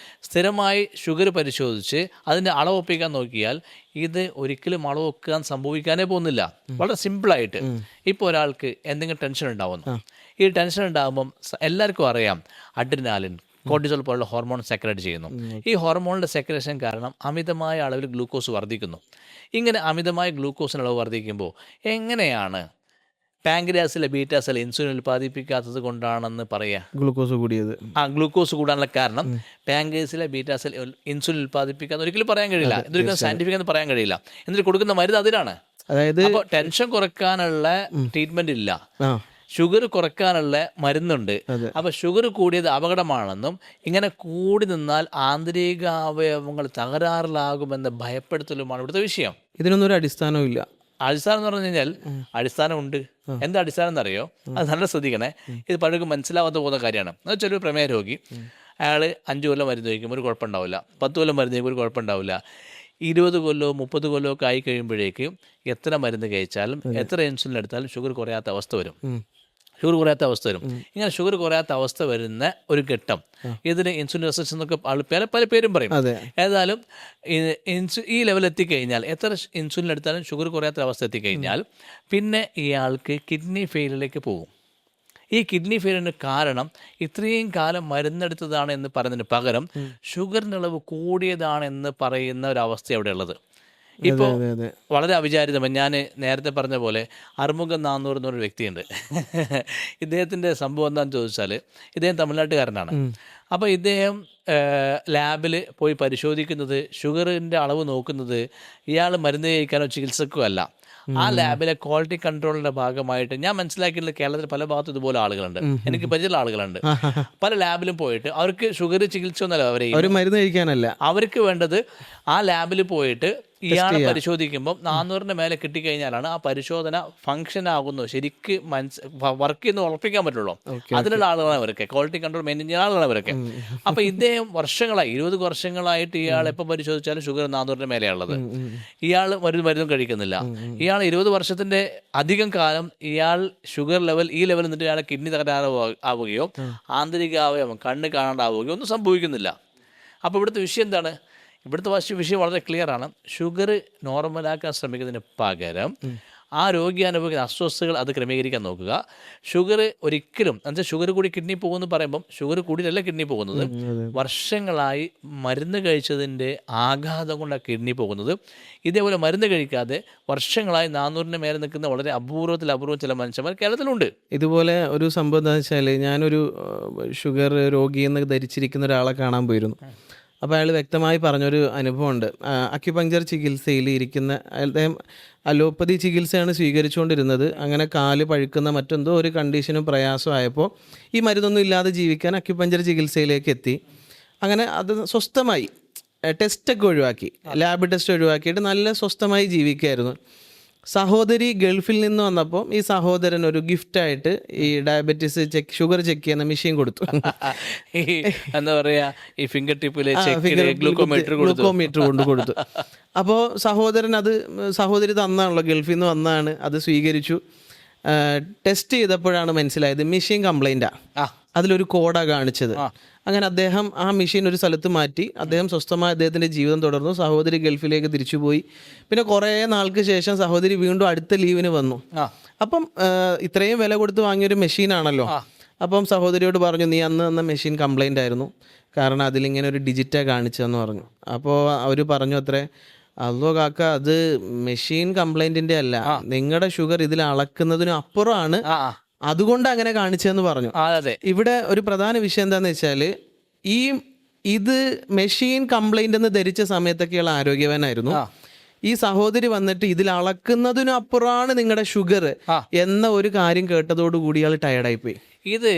സ്ഥിരമായി ഷുഗർ പരിശോധിച്ച് അതിൻ്റെ അളവൊപ്പിക്കാൻ നോക്കിയാൽ ഇത് ഒരിക്കലും അളവൊക്കാൻ സംഭവിക്കാനേ പോകുന്നില്ല. വളരെ സിമ്പിളായിട്ട് ഇപ്പോൾ ഒരാൾക്ക് എന്തെങ്കിലും ടെൻഷൻ ഉണ്ടാവുന്നു. ഈ ടെൻഷൻ ഉണ്ടാകുമ്പം എല്ലാവർക്കും അറിയാം, അഡ്രിനാലിൻ, കോർട്ടിസോൾ പോലുള്ള ഹോർമോൺ സെക്രേറ്റ് ചെയ്യുന്നു. ഈ ഹോർമോണിൻ്റെ സെക്രേഷൻ കാരണം അമിതമായ അളവിൽ ഗ്ലൂക്കോസ് വർദ്ധിക്കുന്നു. ഇങ്ങനെ അമിതമായ ഗ്ലൂക്കോസിന് അളവ് വർദ്ധിക്കുമ്പോൾ എങ്ങനെയാണ് പാങ്ക്രിയാസിലെ ബീറ്റാ സെൽ ഇൻസുലിൻ ഉൽപ്പാദിപ്പിക്കാത്തത് കൊണ്ടാണെന്ന് പറയാം ഗ്ലൂക്കോസ് കൂടിയത്? ഗ്ലൂക്കോസ് കൂടാനുള്ള കാരണം പാങ്ക്രിയാസിലെ ബീറ്റാ സെൽ ഇൻസുലിൻ ഉൽപ്പാദിപ്പിക്കാന്ന് ഒരിക്കലും പറയാൻ കഴിയില്ല, ഇതൊരിക്കലും സയന്റിഫിക് എന്ന് പറയാൻ കഴിയില്ല. എന്നിട്ട് കൊടുക്കുന്ന മരുന്ന് അതിനാണ്. അതായത് അപ്പോൾ ടെൻഷൻ കുറയ്ക്കാനുള്ള ട്രീറ്റ്മെന്റ് ഇല്ല, ഷുഗർ കുറയ്ക്കാനുള്ള മരുന്നുണ്ട്. അപ്പോൾ ഷുഗർ കൂടിയത് അപകടമാണെന്നും ഇങ്ങനെ കൂടി നിന്നാൽ ആന്തരിക അവയവങ്ങൾ തകരാറിലാകുമെന്ന് ഭയപ്പെടുത്തലുമാണ് ഇവിടുത്തെ വിഷയം. ഇതിനൊന്നും ഒരു അടിസ്ഥാനവും ഇല്ല. അടിസ്ഥാനം എന്ന് പറഞ്ഞു കഴിഞ്ഞാൽ അടിസ്ഥാനമുണ്ട്. എന്താ അടിസ്ഥാനം എന്നറിയോ? അത് നല്ല ശ്രദ്ധിക്കണേ, ഇത് പലർക്കും മനസ്സിലാവാത്ത പോകുന്ന കാര്യമാണ്. എന്ന് വെച്ചാൽ ഒരു പ്രമേയ രോഗി, അയാൾ 5 കൊല്ലം മരുന്ന് കഴിക്കുമ്പോൾ ഒരു കുഴപ്പമുണ്ടാവില്ല, 10 കൊല്ലം മരുന്ന് കഴിക്കുമ്പോൾ ഒരു കുഴപ്പമുണ്ടാവില്ല. 20 കൊല്ലമോ 30 കൊല്ലമോ ഒക്കെ ആയി കഴിയുമ്പോഴേക്ക് എത്ര മരുന്ന് കഴിച്ചാലും എത്ര ഇൻസുലിൻ എടുത്താലും ഷുഗർ കുറയാത്ത അവസ്ഥ വരും. ഇങ്ങനെ ഷുഗർ കുറയാത്ത അവസ്ഥ വരുന്ന ഒരു ഘട്ടം, ഇതിന് ഇൻസുലിൻ റെസിസ്റ്റൻസ് എന്നൊക്കെ പല പേരും പറയും. ഏതായാലും ഈ ലെവൽ എത്തിക്കഴിഞ്ഞാൽ, എത്ര ഇൻസുലിൻ എടുത്താലും ഷുഗർ കുറയാത്ത അവസ്ഥ എത്തിക്കഴിഞ്ഞാൽ പിന്നെ ഇയാൾക്ക് കിഡ്നി ഫെയിലിലേക്ക് പോകും. ഈ കിഡ്നി ഫെയിലിന് കാരണം ഇത്രയും കാലം മരുന്നെടുത്തതാണ് എന്ന് പറയുന്നതിന് പകരം ഷുഗറിൻ്റെ അളവ് കൂടിയതാണെന്ന് പറയുന്ന ഒരവസ്ഥ അവിടെ ഉള്ളത്. ഇപ്പോൾ വളരെ അവിചാരിതമായി ഞാൻ നേരത്തെ പറഞ്ഞ പോലെ അറുമുഖം 400 എന്നൊരു വ്യക്തിയുണ്ട്. ഇദ്ദേഹത്തിൻ്റെ സംഭവം എന്താണെന്ന് ചോദിച്ചാൽ, ഇദ്ദേഹം തമിഴ്നാട്ടുകാരനാണ്. അപ്പോൾ ഇദ്ദേഹം ലാബിൽ പോയി പരിശോധിക്കുന്നത്, ഷുഗറിൻ്റെ അളവ് നോക്കുന്നത് ഇയാൾ മരുന്ന് കഴിക്കാനോ ചികിത്സക്കോ അല്ല. ആ ലാബിലെ ക്വാളിറ്റി കൺട്രോളിൻ്റെ ഭാഗമായിട്ട് ഞാൻ മനസ്സിലാക്കിയിട്ടുള്ള കേരളത്തിൽ പല ഭാഗത്തും ഇതുപോലെ ആളുകളുണ്ട്, എനിക്ക് പരിചയമുള്ള ആളുകളുണ്ട്. പല ലാബിലും പോയിട്ട് അവർക്ക് ഷുഗർ ചികിത്സ ഒന്നല്ല, അവർ മരുന്ന് കഴിക്കാനല്ല, അവർക്ക് വേണ്ടത് ആ ലാബിൽ പോയിട്ട് ഇയാളെ പരിശോധിക്കുമ്പോൾ 400-ന് മേലെ കിട്ടിക്കഴിഞ്ഞാലാണ് ആ പരിശോധന ഫംഗ്ഷൻ ആകുന്നു, ശരിക്ക് വർക്ക് ചെയ്യുന്ന ഉറപ്പിക്കാൻ പറ്റുള്ളൂ. അതിലുള്ള ആളുകളാണ് അവരൊക്കെ, ക്വാളിറ്റി കൺട്രോൾ മെയിൻറ്റെയിൻ ചെയ്യുന്ന ആളുകളാണ് അവരൊക്കെ. അപ്പോൾ ഇദ്ദേഹം വർഷങ്ങളായി, 20 വർഷങ്ങളായിട്ട് ഇയാൾ എപ്പോൾ പരിശോധിച്ചാലും ഷുഗർ 400-ന് മേലെയുള്ളത്. ഇയാൾ മരുന്നും കഴിക്കുന്നില്ല. ഇയാൾ 20 വർഷത്തിൻ്റെ അധികം കാലം ഇയാൾ ഷുഗർ ലെവൽ ഈ ലെവൽ നിന്നിട്ട് ഇയാളെ കിഡ്നി തകരാറാവുകയോ ആന്തരിക അവയവം കണ്ണ് കാണാണ്ടാവുകയോ ഒന്നും സംഭവിക്കുന്നില്ല. അപ്പോൾ ഇവിടുത്തെ വിഷയം എന്താണ്? ഇവിടുത്തെ വിഷയം വളരെ ക്ലിയർ ആണ്. ഷുഗർ നോർമലാക്കാൻ ശ്രമിക്കുന്നതിന് പകരം ആ രോഗി അനുഭവിക്കുന്ന അസ്വസ്ഥതകൾ അത് ക്രമീകരിക്കാൻ നോക്കുക. ഷുഗർ ഒരിക്കലും എന്നുവെച്ചാൽ ഷുഗർ കൂടി കിഡ്നി പോകുമെന്ന് പറയുമ്പം ഷുഗർ കൂടിയല്ല കിഡ്നി പോകുന്നത്, വർഷങ്ങളായി മരുന്ന് കഴിച്ചതിൻ്റെ ആഘാതം കൊണ്ടാണ് കിഡ്നി പോകുന്നത്. ഇതേപോലെ മരുന്ന് കഴിക്കാതെ വർഷങ്ങളായി 400-ന് മേലെ നിൽക്കുന്ന വളരെ അപൂർവം ചില മനുഷ്യന്മാർ കേരളത്തിലുണ്ട്. ഇതുപോലെ ഒരു സംഭവം എന്താ വെച്ചാൽ, ഞാനൊരു ഷുഗർ രോഗിയെന്ന് ധരിച്ചിരിക്കുന്ന ഒരാളെ കാണാൻ പോയിരുന്നു. അപ്പോൾ അയാൾ വ്യക്തമായി പറഞ്ഞൊരു അനുഭവമുണ്ട്. അക്യുപങ്ചർ ചികിത്സയിൽ ഇരിക്കുന്ന അദ്ദേഹം അലോപ്പതി ചികിത്സയാണ് സ്വീകരിച്ചുകൊണ്ടിരുന്നത്. അങ്ങനെ കാല് പഴുക്കുന്ന മറ്റെന്തോ ഒരു കണ്ടീഷനും പ്രയാസമായപ്പോൾ ഈ മരുന്നൊന്നും ഇല്ലാതെ ജീവിക്കാൻ അക്യുപങ്ചർ ചികിത്സയിലേക്ക് എത്തി. അങ്ങനെ അത് സ്വസ്ഥമായി ടെസ്റ്റൊക്കെ ഒഴിവാക്കി, ലാബ് ടെസ്റ്റ് ഒഴിവാക്കിയിട്ട് നല്ല സ്വസ്ഥമായി ജീവിക്കുകയായിരുന്നു. സഹോദരി ഗൾഫിൽ നിന്ന് വന്നപ്പോൾ ഈ സഹോദരൻ ഒരു ഗിഫ്റ്റായിട്ട് ഈ ഡയബറ്റീസ് ഷുഗർ ചെക്ക് ചെയ്യുന്ന മെഷീൻ കൊടുത്തു. എന്താ പറയാ, ഈ ഫിംഗർ ടിപ്പിലെ ഗ്ലൂക്കോമീറ്റർ കൊണ്ട് കൊടുത്തു. അപ്പോൾ സഹോദരി തന്നാണല്ലോ, ഗൾഫിൽ നിന്ന് വന്നാണ്, അത് സ്വീകരിച്ചു. ടെസ്റ്റ് ചെയ്തപ്പോഴാണ് മനസ്സിലായത് മെഷീൻ കംപ്ലൈൻറ്റാണ്. അതിലൊരു കോഡാണ് കാണിച്ചത്. അങ്ങനെ അദ്ദേഹം ആ മെഷീൻ ഒരു സ്ഥലത്ത് മാറ്റി അദ്ദേഹം സ്വസ്ഥമായി അദ്ദേഹത്തിൻ്റെ ജീവിതം തുടർന്നു. സഹോദരി ഗൾഫിലേക്ക് തിരിച്ചുപോയി. പിന്നെ കുറേ നാൾക്ക് ശേഷം സഹോദരി വീണ്ടും അടുത്ത ലീവിന് വന്നു. അപ്പം ഇത്രയും വില കൊടുത്ത് വാങ്ങിയൊരു മെഷീനാണല്ലോ. അപ്പം സഹോദരിയോട് പറഞ്ഞു, നീ അന്ന് തന്ന മെഷീൻ കംപ്ലൈൻ്റ് ആയിരുന്നു, കാരണം അതിലിങ്ങനെ ഒരു ഡിജിറ്റാണ് കാണിച്ചതെന്ന് പറഞ്ഞു. അപ്പോൾ അവർ പറഞ്ഞു അത്രേ, അല്ലോ കാക്ക, അത് മെഷീൻ കംപ്ലൈൻറ്റിൻ്റെ അല്ല, നിങ്ങളുടെ ഷുഗർ ഇതിൽ അളക്കുന്നതിനും അപ്പുറമാണ്, അതുകൊണ്ട് അങ്ങനെ കാണിച്ചതെന്ന് പറഞ്ഞു. ഇവിടെ ഒരു പ്രധാന വിഷയം എന്താണെന്ന് വെച്ചാൽ, ഇത് മെഷീൻ കംപ്ലൈൻ്റ് എന്ന് ധരിച്ച സമയത്തൊക്കെ ഇയാൾ ആരോഗ്യവാനായിരുന്നു. ഈ സഹോദരി വന്നിട്ട് ഇതിൽ അളക്കുന്നതിനും അപ്പുറമാണ് നിങ്ങളുടെ ഷുഗർ എന്ന ഒരു കാര്യം കേട്ടതോടുകൂടി ഇയാൾ ടയർഡായിപ്പോയി. ഇത്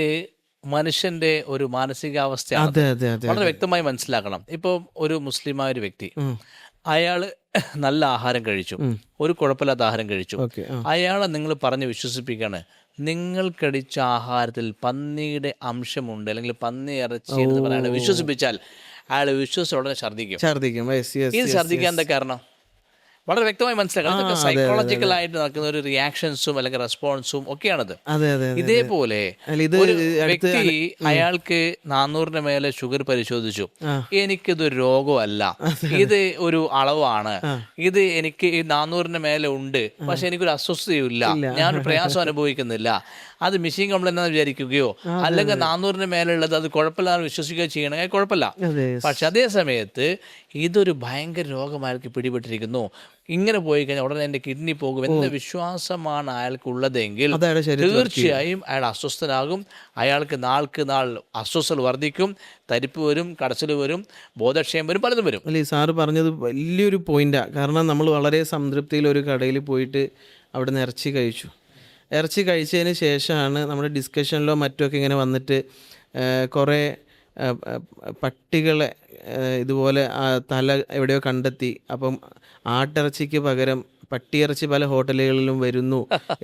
മനുഷ്യന്റെ ഒരു മാനസികാവസ്ഥയാണ്, വളരെ വ്യക്തമായി മനസ്സിലാക്കണം. ഇപ്പോൾ ഒരു മുസ്ലിമായ ഒരു വ്യക്തി, അയാൾ നല്ല ആഹാരം കഴിച്ചു, ഒരു കുഴപ്പമില്ലാത്ത ആഹാരം കഴിച്ചു, അയാളെ നിങ്ങൾ പറഞ്ഞ് വിശ്വസിപ്പിക്കുകയാണ്, നിങ്ങൾ കഴിച്ച ആഹാരത്തിൽ പന്നിയുടെ അംശമുണ്ട് അല്ലെങ്കിൽ പന്നി ഇറച്ചി എന്ന് പറയാൻ വിശ്വസിപ്പിച്ചാൽ അയാൾ വിശ്വസിച്ച ഉടനെ ഛർദ്ദിക്കും. ഇത് ഛർദ്ദിക്കാൻ എന്താ കാരണം? വളരെ വ്യക്തമായി മനസ്സിലാക്കണം. ഇതൊക്കെ സൈക്കോളജിക്കൽ ആയിട്ട് നടക്കുന്ന ഒരു റിയാക്ഷൻസും അല്ലെങ്കിൽ റെസ്പോൺസും ഒക്കെയാണത്. ഇതേപോലെ ഒരു വ്യക്തി അയാൾക്ക് 400-ന് മേലെ ഷുഗർ പരിശോധിച്ചു, എനിക്കിതൊരു രോഗമല്ല, ഇത് ഒരു അളവാണ്, ഇത് എനിക്ക് ഈ 400-ന് മേലെ ഉണ്ട്, പക്ഷെ എനിക്കൊരു അസ്വസ്ഥതയില്ല, ഞാനൊരു പ്രയാസം അനുഭവിക്കുന്നില്ല, അത് മെഷീൻ കംപ്ലൈന്റ് എന്ന് വിചാരിക്കുകയോ അല്ലെങ്കിൽ 400-ന് മേലെ ഉള്ളത് അത് കുഴപ്പമില്ലാതെ വിശ്വസിക്കുകയോ ചെയ്യണമെങ്കിൽ കുഴപ്പമില്ല. പക്ഷെ അതേ സമയത്ത് ഇതൊരു ഭയങ്കര രോഗമാർക്ക് പിടിപെട്ടിരിക്കുന്നു, ഇങ്ങനെ പോയി കഴിഞ്ഞാൽ ഉടനെ എൻ്റെ കിഡ്നി പോകും എന്ന വിശ്വാസമാണ് അയാൾക്കുള്ളതെങ്കിൽ തീർച്ചയായും അയാൾ അസ്വസ്ഥനാകും. അയാൾക്ക് നാൾക്ക് നാൾ അസ്വസ്ഥത വർദ്ധിക്കും, തരിപ്പ് വരും, കടച്ചിൽ വരും, ബോധക്ഷയം വരും, പലതും വരും. അല്ലേ, സാറ് പറഞ്ഞത് വലിയൊരു പോയിന്റാണ്. കാരണം നമ്മൾ വളരെ സംതൃപ്തിയിൽ ഒരു കടയിൽ പോയിട്ട് അവിടെ നിന്ന് ഇറച്ചി കഴിച്ചതിന് ശേഷമാണ് നമ്മുടെ ഡിസ്കഷനിലോ മറ്റൊക്കെ ഇങ്ങനെ വന്നിട്ട് കുറേ പട്ടികളെ ഇതുപോലെ തല എവിടെയോ കണ്ടെത്തി, അപ്പം ആട്ടിറച്ചിക്ക് പകരം പട്ടിയിറച്ചി പല ഹോട്ടലുകളിലും വരുന്നു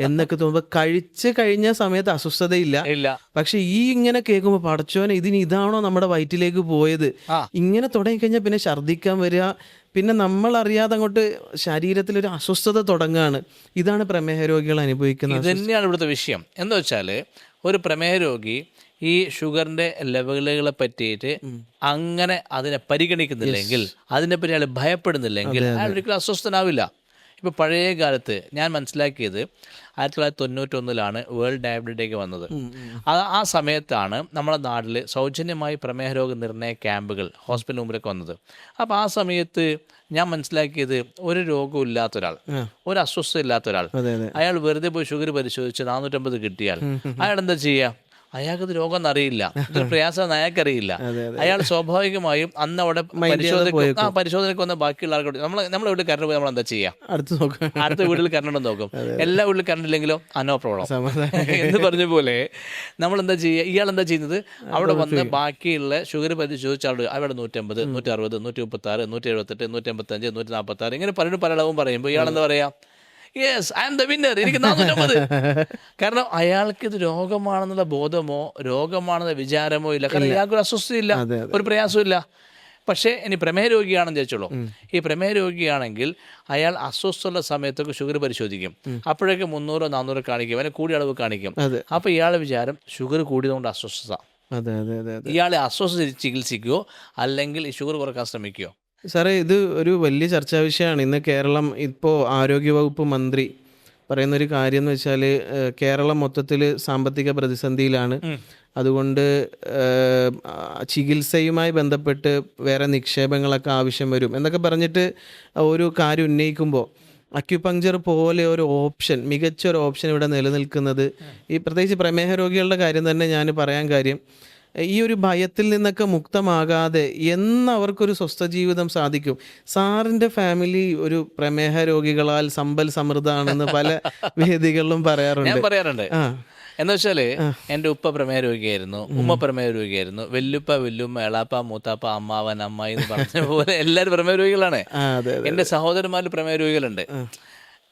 എന്നൊക്കെ തോന്നുമ്പോൾ കഴിച്ച് കഴിഞ്ഞ സമയത്ത് അസ്വസ്ഥതയില്ല. പക്ഷെ ഇങ്ങനെ കേൾക്കുമ്പോൾ പടച്ചോനെ ഇതിന് ഇതാണോ നമ്മുടെ വയറ്റിലേക്ക് പോയത്, ഇങ്ങനെ തുടങ്ങിക്കഴിഞ്ഞാൽ പിന്നെ ഛർദ്ദിക്കാൻ വരിക, പിന്നെ നമ്മൾ അറിയാതെ അങ്ങോട്ട് ശരീരത്തിലൊരു അസ്വസ്ഥത തുടങ്ങുകയാണ്. ഇതാണ് പ്രമേഹ രോഗികൾ അനുഭവിക്കുന്നത്. ഇത് തന്നെയാണ് ഇവിടുത്തെ വിഷയം. എന്താ വെച്ചാൽ ഒരു പ്രമേഹ രോഗി ഈ ഷുഗറിന്റെ ലെവലുകളെ പറ്റിയിട്ട് അങ്ങനെ അതിനെ പരിഗണിക്കുന്നില്ലെങ്കിൽ, അതിനെപ്പറ്റി അയാൾ ഭയപ്പെടുന്നില്ലെങ്കിൽ അയാൾ ഒരിക്കലും അസ്വസ്ഥനാവില്ല. ഇപ്പോൾ പഴയ കാലത്ത് ഞാൻ മനസ്സിലാക്കിയത് 1991 വേൾഡ് ഡയബറ്റിസ് ഡേക്ക് വന്നത്. ആ സമയത്താണ് നമ്മുടെ നാട്ടിൽ സൗജന്യമായി പ്രമേഹ രോഗ നിർണയ ക്യാമ്പുകൾ ഹോസ്പിറ്റൽ മുമ്പിലൊക്കെ വന്നത്. അപ്പോൾ ആ സമയത്ത് ഞാൻ മനസ്സിലാക്കിയത്, ഒരു രോഗവും ഇല്ലാത്ത ഒരാൾ, ഒരു അസ്വസ്ഥത ഇല്ലാത്ത ഒരാൾ, അയാൾ വെറുതെ പോയി ഷുഗർ പരിശോധിച്ച് 450 കിട്ടിയാൽ അയാൾ എന്താ ചെയ്യുക? അയാൾക്കത് രോഗം എന്നറിയില്ല, ഇതൊരു പ്രയാസം അയാൾക്കറിയില്ല. അയാൾ സ്വാഭാവികമായും അന്ന് അവിടെ പരിശോധനയ്ക്ക് വന്ന ബാക്കിയുള്ള ആൾക്കാർ, നമ്മളെ വീട്ടിൽ കറണ്ട് പോയി നമ്മൾ എന്താ ചെയ്യുക? അടുത്ത വീട്ടിൽ കറണ്ട് നോക്കും. എല്ലാ വീട്ടിൽ കറണ്ട് ഇല്ലെങ്കിലോ നോ പ്രോബ്ലം എന്ന് പറഞ്ഞ പോലെ നമ്മൾ എന്താ ചെയ്യുക? ഇയാൾ എന്താ ചെയ്യുന്നത്? അവിടെ വന്ന് ബാക്കിയുള്ള ഷുഗർ പരിശോധിച്ച ആളുകൾ അവിടെ 150, 160, 136, 178, 185, 146 ഇങ്ങനെ പല അളവും പറയുമ്പോൾ ഇയാൾ എന്താ പറയാ? Yes, I am the winner, എനിക്ക് 450. കാരണം അയാൾക്ക് ഇത് രോഗമാണെന്നുള്ള ബോധമോ രോഗമാണെന്ന വിചാരമോ ഇല്ല. കാരണം ഇയാൾക്കൊരു അസ്വസ്ഥയില്ല, ഒരു പ്രയാസവും ഇല്ല. പക്ഷേ ഇനി പ്രമേഹ രോഗിയാണെന്ന് ചോദിച്ചോളൂ. ഈ പ്രമേഹ രോഗിയാണെങ്കിൽ അയാൾ അസ്വസ്ഥയുള്ള സമയത്തൊക്കെ ഷുഗർ പരിശോധിക്കും. അപ്പോഴേക്ക് 300, 400 കാണിക്കും, അതിന് കൂടിയ അളവ് കാണിക്കും. അപ്പോൾ ഇയാളുടെ വിചാരം ഷുഗർ കൂടിയതുകൊണ്ട് അസ്വസ്ഥത. ഇയാളെ അസ്വസ്ഥത ചികിത്സിക്കുകയോ അല്ലെങ്കിൽ ഈ ഷുഗർ കുറക്കാൻ ശ്രമിക്കുകയോ? സാറേ, ഇത് ഒരു വലിയ ചർച്ചാ വിഷയമാണ്. ഇന്ന് കേരളം ഇപ്പോൾ ആരോഗ്യവകുപ്പ് മന്ത്രി പറയുന്നൊരു കാര്യം എന്ന് വെച്ചാൽ, കേരളം മൊത്തത്തിൽ സാമ്പത്തിക പ്രതിസന്ധിയിലാണ്, അതുകൊണ്ട് ചികിത്സയുമായി ബന്ധപ്പെട്ട് വേറെ നിക്ഷേപങ്ങളൊക്കെ ആവശ്യം വരും എന്നൊക്കെ പറഞ്ഞിട്ട് ഒരു കാര്യം ഉന്നയിക്കുമ്പോൾ, അക്യുപങ്ചർ പോലെ ഒരു ഓപ്ഷൻ, മികച്ചൊരു ഓപ്ഷൻ ഇവിടെ നിലനിൽക്കുന്നത്, ഈ പ്രത്യേകിച്ച് പ്രമേഹ രോഗികളുടെ കാര്യം തന്നെ ഞാൻ പറയാൻ കാര്യം, ഈ ഒരു ഭയത്തിൽ നിന്നൊക്കെ മുക്തമാകാതെ എന്നവർക്കൊരു സ്വസ്ഥ ജീവിതം സാധിക്കും. സാറിൻ്റെ ഫാമിലി ഒരു പ്രമേഹ രോഗികളാൽ സമ്പൽ സമൃദ്ധമാണെന്ന് പല വേദികളിലും പറയാറുണ്ട്. എന്ന് വെച്ചാല് എൻ്റെ ഉപ്പ പ്രമേഹ രോഗിയായിരുന്നു, ഉമ്മ പ്രമേഹ രോഗിയായിരുന്നു, വെല്ലുപ്പ, വെല്ലുമ്മ, എളാപ്പ, മൂത്താപ്പ, അമ്മാവൻ, അമ്മായി എന്ന് പറഞ്ഞ പോലെ എല്ലാവരും പ്രമേഹ രോഗികളാണ്. എൻ്റെ സഹോദരന്മാരിൽ പ്രമേഹ രോഗികളുണ്ട്.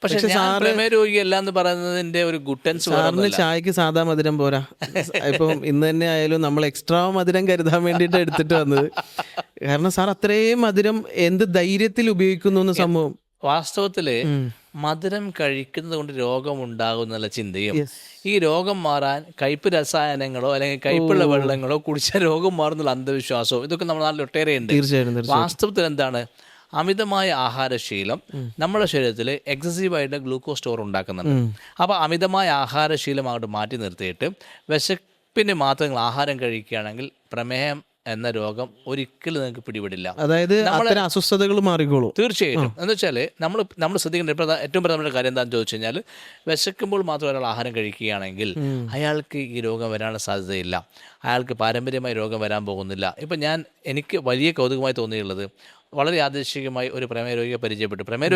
പക്ഷെ പ്രമേഹ രോഗിയല്ല എന്ന് പറയുന്നതിന്റെ ഒരു ഗുട്ടൻസ്, സാറിന് ചായക്ക് സാധാ മധുരം പോരാ. ഇപ്പം ഇന്ന് തന്നെ ആയാലും നമ്മൾ എക്സ്ട്രാ മധുരം കരുതാൻ വേണ്ടിയിട്ട് എടുത്തിട്ട് വന്നത്. കാരണം സാർ അത്രയും മധുരം എന്ത് ധൈര്യത്തിൽ ഉപയോഗിക്കുന്നു എന്ന സംഭവം. വാസ്തവത്തില് മധുരം കഴിക്കുന്നത് കൊണ്ട് രോഗമുണ്ടാകുന്നുള്ള ചിന്തയും ഈ രോഗം മാറാൻ കയ്പ് രസായനങ്ങളോ അല്ലെങ്കിൽ കയ്പുള്ള വെള്ളങ്ങളോ കുടിച്ചാൽ രോഗം മാറുന്നുള്ള അന്ധവിശ്വാസവും ഇതൊക്കെ നമ്മുടെ നാട്ടിൽ ഒട്ടേറെ ഉണ്ട്. വാസ്തവത്തിൽ എന്താണ്, അമിതമായ ആഹാരശീലം നമ്മുടെ ശരീരത്തിൽ എക്സസീവായിട്ട് ഗ്ലൂക്കോസ് സ്റ്റോർ ഉണ്ടാക്കുന്നുണ്ട്. അപ്പോൾ അമിതമായ ആഹാരശീലം അങ്ങോട്ട് മാറ്റി നിർത്തിയിട്ട് വിശപ്പിന് മാത്രം നിങ്ങൾ ആഹാരം കഴിക്കുകയാണെങ്കിൽ പ്രമേഹം എന്ന രോഗം ഒരിക്കലും നിങ്ങൾക്ക് പിടിപെടില്ല. അതായത് അസ്വസ്ഥതകൾ മാറിക്കോളൂ. തീർച്ചയായിട്ടും. എന്ന് വെച്ചാൽ നമ്മൾ ശ്രദ്ധിക്കേണ്ട ഏറ്റവും പ്രധാനപ്പെട്ട കാര്യം എന്താണെന്ന് ചോദിച്ചു കഴിഞ്ഞാൽ, വിശക്കുമ്പോൾ മാത്രം ഒരാൾ ആഹാരം കഴിക്കുകയാണെങ്കിൽ അയാൾക്ക് ഈ രോഗം വരാനുള്ള സാധ്യതയില്ല. അയാൾക്ക് പാരമ്പര്യമായി രോഗം വരാൻ പോകുന്നില്ല. ഇപ്പം എനിക്ക് വലിയ കൗതുകമായി തോന്നിയുള്ളത്, വളരെ യാദൃശ്ചികമായി ഒരു പ്രമേയ രോഗിയെ പരിചയപ്പെട്ടു. പ്രമേയ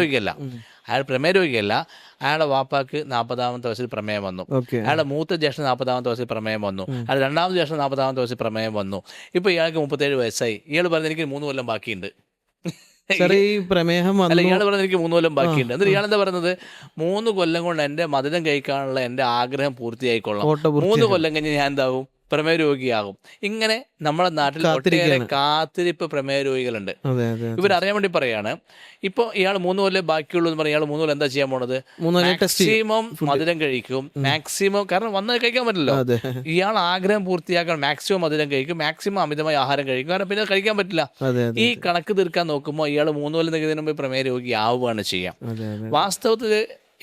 രോഗിയല്ല, അയാളുടെ വാപ്പാക്ക് 40-ാമത്തെ വയസ്സിൽ പ്രമേയം വന്നു. അയാളുടെ മൂത്ത ജ്യേഷ്ഠൻ 40-ാമത്തെ വയസ്സിൽ പ്രമേയം വന്നു. അയാൾ രണ്ടാമത്തെ ജ്യേഷ്ഠൻ 40-ാമത്തെ വയസ്സിൽ പ്രമേയം വന്നു. ഇപ്പോൾ ഇയാൾക്ക് 37 വയസ്സായി. ഇയാൾ പറഞ്ഞത് എനിക്ക് 3 കൊല്ലം ബാക്കിയുണ്ട്. ഇയാൾ പറഞ്ഞത് എനിക്ക് 3 കൊല്ലം ബാക്കിയുണ്ട്. എന്നിട്ട് ഇയാളെന്താ പറയുന്നത്, 3 കൊല്ലം കൊണ്ട് എൻ്റെ മധുരം കഴിക്കാനുള്ള എൻ്റെ ആഗ്രഹം പൂർത്തിയായിക്കൊള്ളാം. 3 കൊല്ലം കഴിഞ്ഞ് ഞാൻ എന്താവും, പ്രമേയ രോഗിയാകും. ഇങ്ങനെ നമ്മുടെ നാട്ടിൽ ഒട്ടേറെ കാത്തിരിപ്പ് പ്രമേയ രോഗികളുണ്ട്. ഇവരറിയാൻ വേണ്ടി പറയാണ്, ഇപ്പോൾ ഇയാൾ 3 കൊല്ലം ബാക്കിയുള്ളൂ എന്ന് പറഞ്ഞാൽ ഇയാൾ 3 കൊല്ലം എന്താ ചെയ്യാൻ പോണത്, മാക്സിമം മധുരം കഴിക്കും. മാക്സിമം, കാരണം വന്നത് കഴിക്കാൻ പറ്റില്ലല്ലോ. ഇയാൾ ആഗ്രഹം പൂർത്തിയാക്കാൻ മാക്സിമം മധുരം കഴിക്കും, മാക്സിമം അമിതമായി ആഹാരം കഴിക്കും, കാരണം പിന്നെ കഴിക്കാൻ പറ്റില്ല. ഈ കണക്ക് തീർക്കാൻ നോക്കുമ്പോൾ ഇയാൾ 3 കൊല്ലം തികയുന്നതിന് മുമ്പ് പ്രമേയ രോഗി ആവുകയാണ് ചെയ്യാം. വാസ്തവത്തിൽ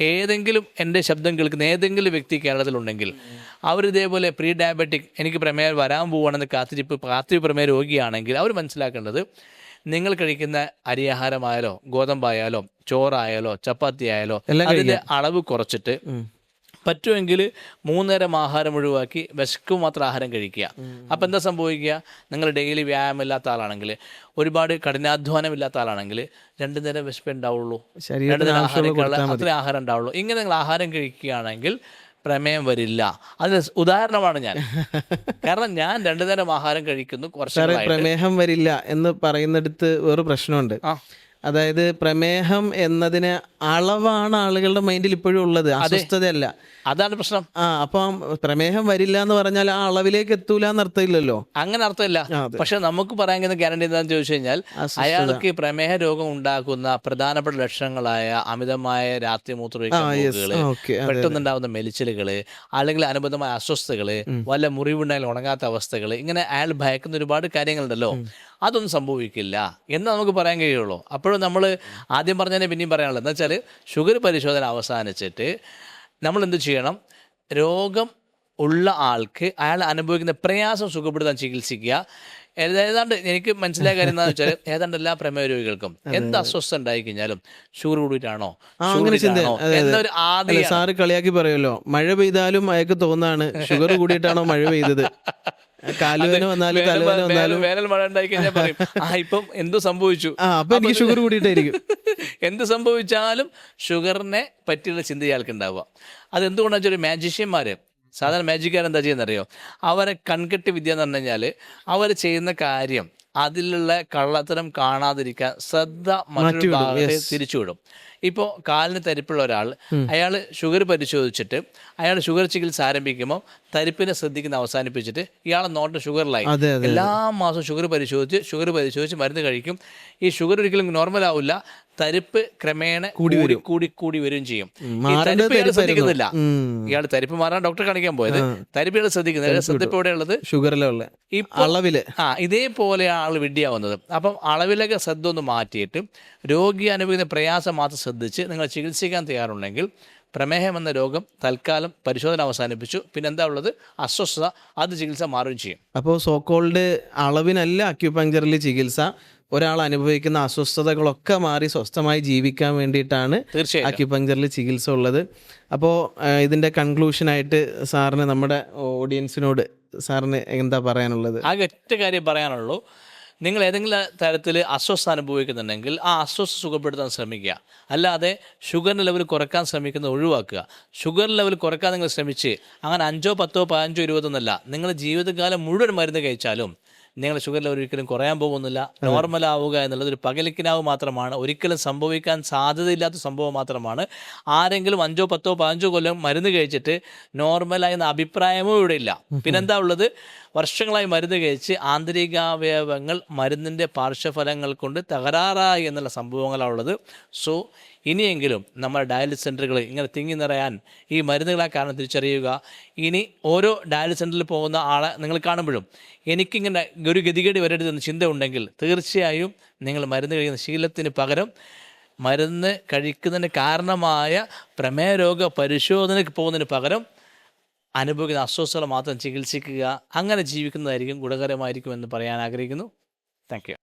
ഏതെങ്കിലും എൻ്റെ ശബ്ദം കേൾക്കുന്ന ഏതെങ്കിലും വ്യക്തി കേരളത്തിലുണ്ടെങ്കിൽ അവരിതേപോലെ പ്രീ ഡയബറ്റിക്, എനിക്ക് പ്രമേയം വരാൻ പോവുകയാണെന്ന് കാത്തിരിപ്പ് പ്രമേയ രോഗിയാണെങ്കിൽ അവർ മനസ്സിലാക്കേണ്ടത്, നിങ്ങൾ കഴിക്കുന്ന അരിയാഹാരമായാലോ ഗോതമ്പായാലോ ചോറായാലോ ചപ്പാത്തി ആയാലോ അതിൻ്റെ അളവ് കുറച്ചിട്ട് പറ്റുമെങ്കിൽ 3 നേരം ആഹാരം ഒഴിവാക്കി വിശക്കും മാത്രം ആഹാരം കഴിക്കുക. അപ്പം എന്താ സംഭവിക്കുക, നിങ്ങൾ ഡെയിലി വ്യായാമം ഇല്ലാത്ത ആളാണെങ്കിൽ, ഒരുപാട് കഠിനാധ്വാനം ഇല്ലാത്ത ആളാണെങ്കിൽ 2 നേരം വിശപ്പേ ഉണ്ടാവുള്ളൂ, 2 നേരം അത്ര ആഹാരം ഉണ്ടാവുള്ളൂ. ഇങ്ങനെ നിങ്ങൾ ആഹാരം കഴിക്കുകയാണെങ്കിൽ പ്രമേയം വരില്ല. അതിന് ഉദാഹരണമാണ് ഞാൻ. കാരണം ഞാൻ 2 നേരം ആഹാരം കഴിക്കുന്നു. കുറച്ച് പ്രമേഹം വരില്ല എന്ന് പറയുന്നിടത്ത് വേറെ പ്രശ്നമുണ്ട്. അതായത് പ്രമേഹം എന്നതിന് അളവാണ് ആളുകളുടെ മൈൻഡിൽ ഇപ്പോഴും ഉള്ളത്, അസ്വസ്ഥതയല്ല. അതാണ് പ്രശ്നം. അപ്പം പ്രമേഹം വരില്ല എന്ന് പറഞ്ഞാൽ ആ അളവിലേക്ക് എത്തൂല എന്നർത്ഥമില്ലല്ലോ. അങ്ങനെ അർത്ഥമില്ല. പക്ഷെ നമുക്ക് പറയാൻ കഴിയുന്ന ഗ്യാരണ്ടി എന്താണെന്ന് ചോദിച്ചു കഴിഞ്ഞാൽ, അയാൾക്ക് പ്രമേഹ രോഗം ഉണ്ടാക്കുന്ന പ്രധാനപ്പെട്ട ലക്ഷണങ്ങളായ അമിതമായ രാത്രി മൂത്രമൊഴിക്കലുകള്, പെട്ടെന്നുണ്ടാകുന്ന മെലിച്ചിലുകള്, അല്ലെങ്കിൽ അനുബന്ധമായ അസ്വസ്ഥതകള്, വല്ല മുറിവുണ്ടായാലും ഉണങ്ങാത്ത അവസ്ഥകള്, ഇങ്ങനെ അയാൾ ഭയക്കുന്ന ഒരുപാട് കാര്യങ്ങളുണ്ടല്ലോ, അതൊന്നും സംഭവിക്കില്ല എന്ന് നമുക്ക് പറയാൻ കഴിയുള്ളൂ. അപ്പോഴും നമ്മൾ ആദ്യം പറഞ്ഞതിനെ പിന്നെയും പറയാനുള്ളത് എന്താ വെച്ചാൽ, ഷുഗർ പരിശോധന അവസാനിച്ചിട്ട് നമ്മൾ എന്ത് ചെയ്യണം, രോഗം ഉള്ള ആൾക്ക് അയാൾ അനുഭവിക്കുന്ന പ്രയാസം സുഖപ്പെടുത്താൻ ചികിത്സിക്കുക. ഏതാണ്ട് എനിക്ക് മനസ്സിലായ കാര്യം എന്താണെന്ന് വെച്ചാൽ, ഏതാണ്ട് എല്ലാ പ്രമേയ രോഗികൾക്കും എന്ത് അസ്വസ്ഥ ഉണ്ടായി കഴിഞ്ഞാലും ഷുഗർ കൂടിയിട്ടാണോ എന്നൊരു ആദ്യം സാറ് കളിയാക്കി പറയുമല്ലോ, മഴ പെയ്താലും അയാൾക്ക് തോന്നാണ് ഷുഗർ കൂടിയിട്ടാണോ മഴ പെയ്തത്. വേനൽ മഴ ഉണ്ടായി കഴിഞ്ഞാൽ പറയും, ഇപ്പം എന്തു സംഭവിച്ചു, എനിക്ക് ഷുഗർ കൂടിയിട്ടായിരിക്കും. എന്ത് സംഭവിച്ചാലും ഷുഗറിനെ പറ്റിയുള്ള ചിന്ത ഇയാൾക്ക് ഉണ്ടാവുക. അതെന്തുകൊണ്ടാണെന്ന് വെച്ചാൽ, മാജിഷ്യന്മാര് സാധാരണ മാജിക്കാരെന്താ ചെയ്യുന്നറിയോ, അവരെ കൺകെട്ട് വിദ്യ എന്ന് പറഞ്ഞു കഴിഞ്ഞാൽ അവർ ചെയ്യുന്ന കാര്യം അതിലുള്ള കള്ളത്തരം കാണാതിരിക്കാൻ ശ്രദ്ധ മറ്റൊരു ഭാഗത്തെ തിരിച്ചുവിടും. ഇപ്പോൾ കാലിന് തരിപ്പുള്ള ഒരാൾ, അയാൾ ഷുഗർ പരിശോധിച്ചിട്ട് അയാൾ ഷുഗർ ചികിത്സ ആരംഭിക്കുമ്പോൾ തരിപ്പിനെ ശ്രദ്ധിക്കുന്ന അവസാനിപ്പിച്ചിട്ട് ഇയാളെ നോട്ട് ഷുഗറിലായി. എല്ലാ മാസവും ഷുഗർ പരിശോധിച്ച് മരുന്ന് കഴിക്കും. ഈ ഷുഗർ ഒരിക്കലും നോർമൽ ആവില്ല, തരിപ്പ് ക്രമേണ കൂടി വരികയും ചെയ്യും. ഈ തരിപ്പ് ഇയാൾ ശ്രദ്ധിക്കുന്നില്ല. ഇയാൾ തരിപ്പ് മാറാൻ ഡോക്ടറെ കാണിക്കാൻ പോയത്, തരിപ്പ് ഇയാൾ ശ്രദ്ധിക്കുന്നില്ല. ശ്രദ്ധ ഇപ്പോൾ എവിടെയുള്ളത്, ഷുഗറിലുള്ള അളവില്. ഇതേപോലെ ആൾ വിഡ്ഢിയാവുന്നത്. അപ്പം അളവിലൊക്കെ ശ്രദ്ധ ഒന്ന് മാറ്റിയിട്ട് രോഗി അനുഭവിക്കുന്ന പ്രയാസം മാത്രം ശ്രദ്ധിച്ച് നിങ്ങൾ ചികിത്സിക്കാൻ തയ്യാറുണ്ടെങ്കിൽ പ്രമേഹം എന്ന രോഗം തൽക്കാലം പരിശോധന അവസാനിപ്പിച്ചു, പിന്നെ എന്താ ഉള്ളത്, അസ്വസ്ഥത, അത് ചികിത്സ മാറുകയും ചെയ്യും. അപ്പോൾ സോക്കോൾഡ് അളവിനല്ല അക്യുപങ്ചറിൽ ചികിത്സ, ഒരാൾ അനുഭവിക്കുന്ന അസ്വസ്ഥതകളൊക്കെ മാറി സ്വസ്ഥമായി ജീവിക്കാൻ വേണ്ടിയിട്ടാണ് അക്യുപങ്ചറിൽ ചികിത്സ ഉള്ളത്. അപ്പോൾ ഇതിൻ്റെ കൺക്ലൂഷനായിട്ട് സാറിന്, നമ്മുടെ ഓഡിയൻസിനോട് സാറിന് എന്താ പറയാനുള്ളത്? ആകെ ഒറ്റ കാര്യം പറയാനുള്ളൂ, നിങ്ങൾ ഏതെങ്കിലും തരത്തിൽ അസ്വസ്ഥ അനുഭവിക്കുന്നുണ്ടെങ്കിൽ ആ അസ്വസ്ഥ സുഖപ്പെടുത്താൻ ശ്രമിക്കുക. അല്ലാതെ ഷുഗറിൻ്റെ ലെവൽ കുറയ്ക്കാൻ ശ്രമിക്കുന്നത് ഒഴിവാക്കുക. ഷുഗർ ലെവൽ കുറയ്ക്കാൻ നിങ്ങൾ ശ്രമിച്ച് അങ്ങനെ 5, 10, 15, 20 എന്നല്ല, നിങ്ങൾ ജീവിതകാലം മുഴുവൻ മരുന്ന് കഴിച്ചാലും നിങ്ങളുടെ ഷുഗർ ലെവൽ ഒരിക്കലും കുറയാൻ പോകുന്നില്ല. നോർമൽ ആവുക എന്നുള്ളത് ഒരു പകലിക്കിനാവ് മാത്രമാണ്, ഒരിക്കലും സംഭവിക്കാൻ സാധ്യതയില്ലാത്ത സംഭവം മാത്രമാണ്. ആരെങ്കിലും 5, 10, 15 കൊല്ലം മരുന്ന് കഴിച്ചിട്ട് നോർമലായെന്ന അഭിപ്രായമോ ഇവിടെ ഇല്ല. പിന്നെന്താ ഉള്ളത്, വർഷങ്ങളായി മരുന്ന് കഴിച്ച് ആന്തരികാവയവങ്ങൾ മരുന്നിൻ്റെ പാർശ്വഫലങ്ങൾ കൊണ്ട് തകരാറായി എന്നുള്ള സംഭവങ്ങളാണുള്ളത്. സോ ഇനിയെങ്കിലും നമ്മുടെ ഡയാലിസിസ് സെൻ്ററുകൾ ഇങ്ങനെ തിങ്ങി നിറയാൻ ഈ മരുന്നുകളെ കാരണം തിരിച്ചറിയുക. ഇനി ഓരോ ഡയാലിസിസ് സെൻ്ററിൽ പോകുന്ന ആളെ നിങ്ങൾ കാണുമ്പോഴും എനിക്കിങ്ങനെ ഒരു ഗതികേട് വരരുതെന്ന് ചിന്ത ഉണ്ടെങ്കിൽ തീർച്ചയായും നിങ്ങൾ മരുന്ന് കഴിക്കുന്ന ശീലത്തിന് പകരം മരുന്ന് കഴിക്കുന്നതിന് കാരണമായ പ്രമേഹ രോഗ പരിശോധനയ്ക്ക് പോകുന്നതിന് പകരം അനുഭവിക്കുന്ന അസ്വസ്ഥത മാത്രം ചികിത്സിക്കുക. അങ്ങനെ ജീവിക്കുന്നതായിരിക്കും ഗുണകരമായിരിക്കുമെന്ന് പറയാൻ ആഗ്രഹിക്കുന്നു. Thank you.